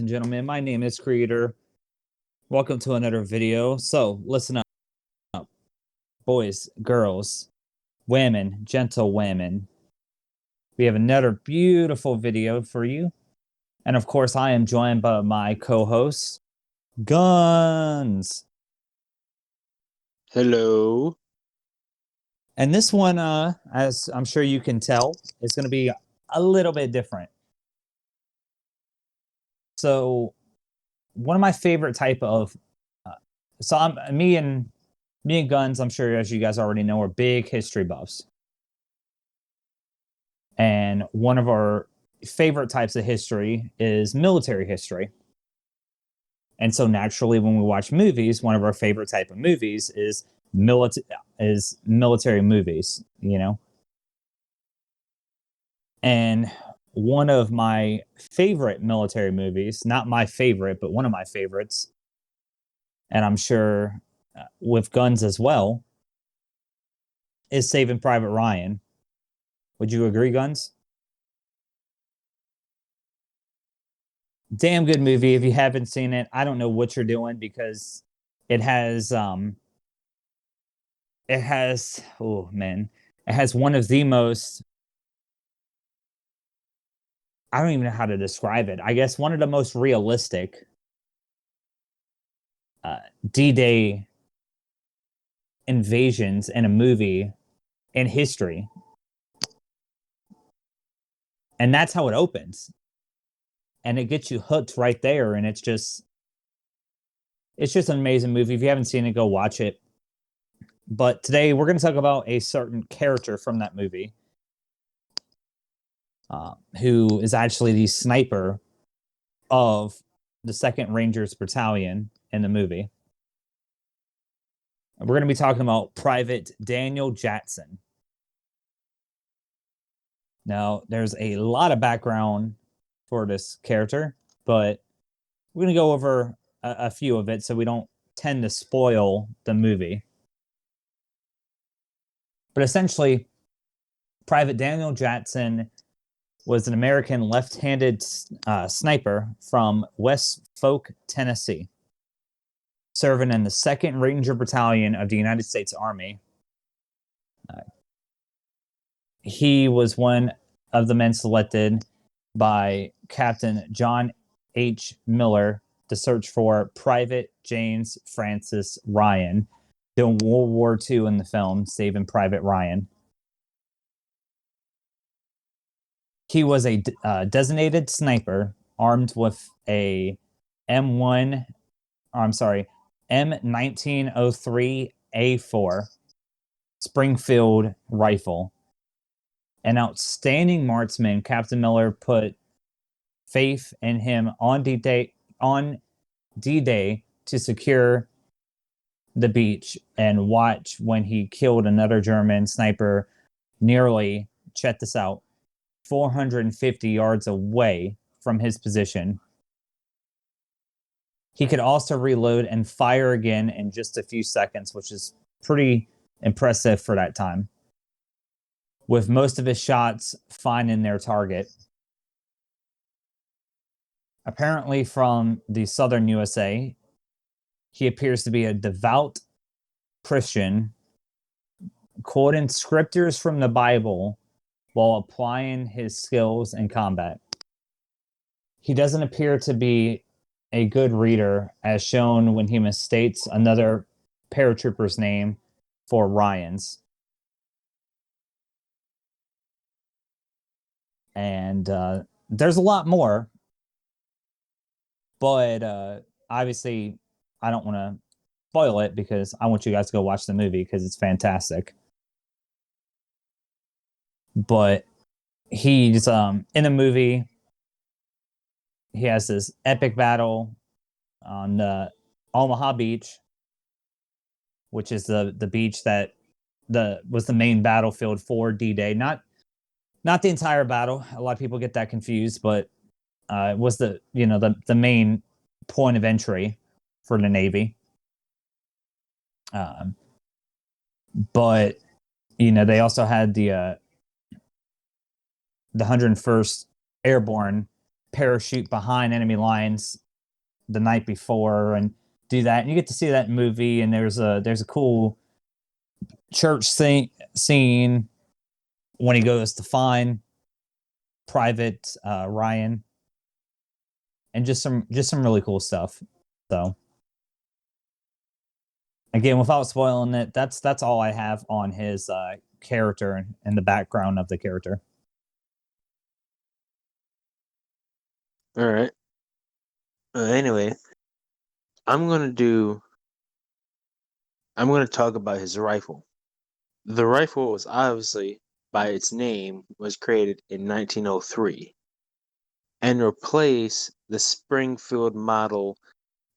gentlemen. My name is Creator. Welcome to another video. So, listen up, boys, girls, women, gentle women. We have another beautiful video for you. And of course, I am joined by my co-host, Guns. Hello. And this one, as I'm sure you can tell, is going to be a little bit different. So, one of my favorite type of me and Guns, I'm sure as you guys already know, are big history buffs. And one of our favorite types of history is military history. And so naturally when we watch movies, one of our favorite type of movies is military movies, you know. And one of my favorite military movies, not my favorite, but one of my favorites, and I'm sure with Guns as well, is Saving Private Ryan. Would you agree, Guns? Damn good movie. If you haven't seen it, I don't know what you're doing, because it has one of the most, I don't even know how to describe it. I guess one of the most realistic D-Day invasions in a movie in history. And that's how it opens. And it gets you hooked right there. And it's just an amazing movie. If you haven't seen it, go watch it. But today we're going to talk about a certain character from that movie, who is actually the sniper of the 2nd Rangers Battalion in the movie. And we're going to be talking about Private Daniel Jackson. Now, there's a lot of background for this character, but we're going to go over a few of it so we don't tend to spoil the movie. But essentially, Private Daniel Jackson was an American left-handed sniper from West Fork, Tennessee, serving in the 2nd Ranger Battalion of the United States Army. He was one of the men selected by Captain John H. Miller to search for Private James Francis Ryan during World War II in the film Saving Private Ryan. He was a designated sniper armed with a M1903A4 Springfield rifle. An outstanding marksman, Captain Miller put faith in him on D-Day to secure the beach and watch when he killed another German sniper nearly, check this out, 450 yards away from his position. He could also reload and fire again in just a few seconds, which is pretty impressive for that time, with most of his shots finding their target. Apparently from the southern USA, he appears to be a devout Christian, quoting scriptures from the Bible while applying his skills in combat. He doesn't appear to be a good reader, as shown when he misstates another paratrooper's name for Ryan's. And there's a lot more, but obviously I don't want to spoil it because I want you guys to go watch the movie because it's fantastic. But he's in the movie, he has this epic battle on the Omaha Beach, which is the beach that was the main battlefield for D-Day. Not the entire battle. A lot of people get that confused, but it was the main point of entry for the Navy. But they also had the 101st Airborne parachute behind enemy lines the night before and do that. And you get to see that in movie. And there's a cool church scene when he goes to find Private Ryan, and just some really cool stuff. So again, without spoiling it, that's all I have on his character and the background of the character. All right. Anyway, I'm going to talk about his rifle. The rifle was obviously, by its name, was created in 1903 and replaced the Springfield model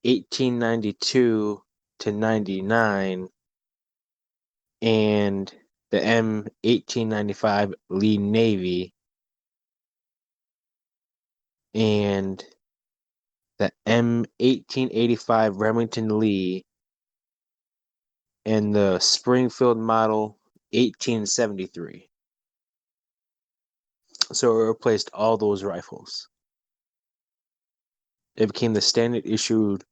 1892 to 99 and the M1895 Lee Navy and the M1885 Remington Lee and the Springfield model 1873. So it replaced all those rifles. It became the standard issued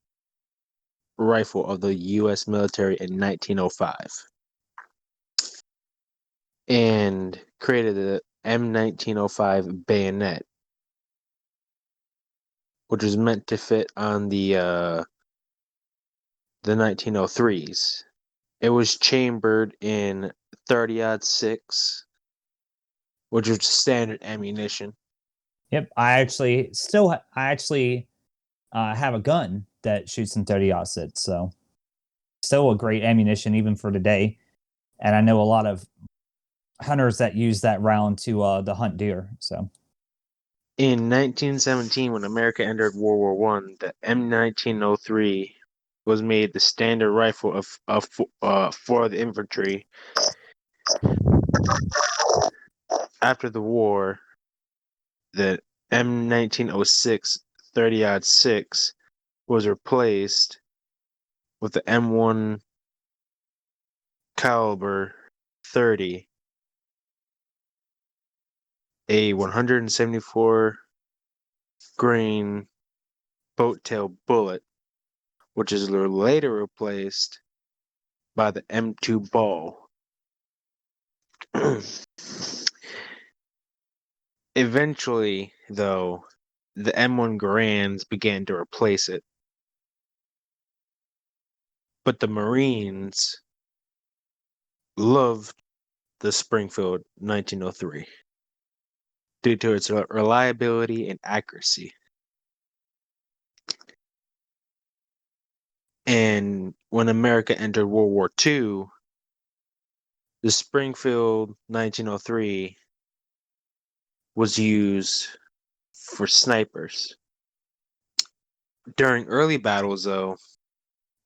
rifle of the U.S. military in 1905 and created the M1905 Bayonet, which was meant to fit on the 1903s. It was chambered in 30-06, which was standard ammunition. Yep, I actually have a gun that shoots in 30-06, so still a great ammunition even for today. And I know a lot of hunters that use that round to hunt deer. So in 1917, when America entered World War I, the M1903 was made the standard rifle for the infantry. After the war, the M1906 30-06 was replaced with the M1 caliber 30, a 174 grain boat tail bullet, which is later replaced by the M2 ball. Eventually, though, the M1 Garands began to replace it. But the Marines loved the Springfield 1903 due to its reliability and accuracy. And when America entered World War II, the Springfield 1903 was used for snipers. During early battles, though,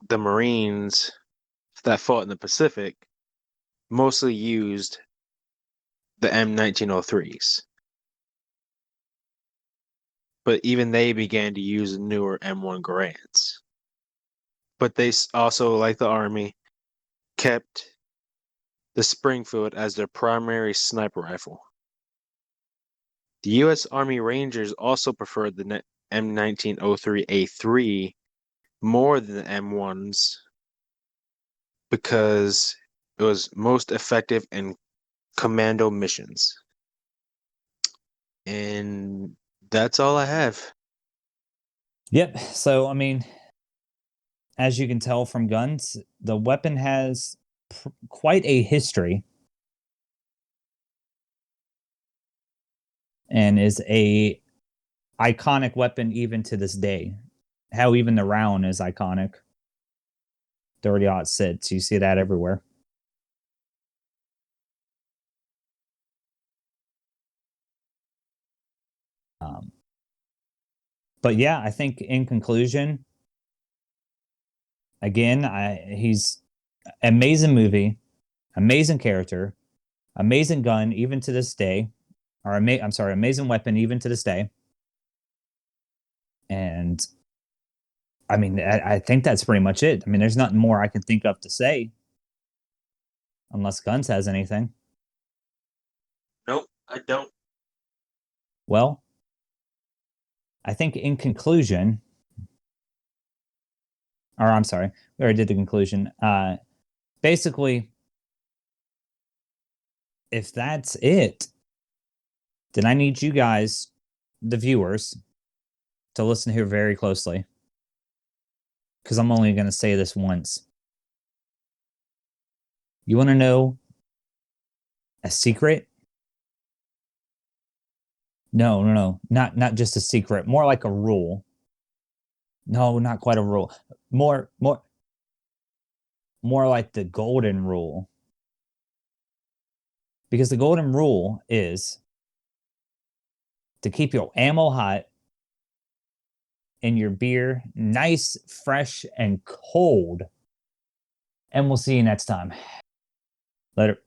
the Marines that fought in the Pacific mostly used the M1903s. But even they began to use the newer M1 Garands. But they also, like the Army, kept the Springfield as their primary sniper rifle. The U.S. Army Rangers also preferred the M1903A3 more than the M1s because it was most effective in commando missions. And that's all I have. Yep. So, I mean, as you can tell from guns, the weapon has quite a history and is a iconic weapon even to this day. How even the round is iconic. 30-06, you see that everywhere. But yeah, I think in conclusion, again, he's amazing movie, amazing character, amazing gun even to this day, or amazing weapon even to this day. And I mean, I think that's pretty much it. I mean, there's nothing more I can think of to say, unless Guns has anything. Nope, I don't. Well, I think in conclusion, or I'm sorry, we already did the conclusion. Basically, if that's it, then I need you guys, the viewers, to listen here very closely. Because I'm only going to say this once. You want to know a secret? No. Not just a secret. More like a rule. No, not quite a rule. More like the golden rule. Because the golden rule is to keep your ammo hot and your beer nice, fresh, and cold. And we'll see you next time. Later.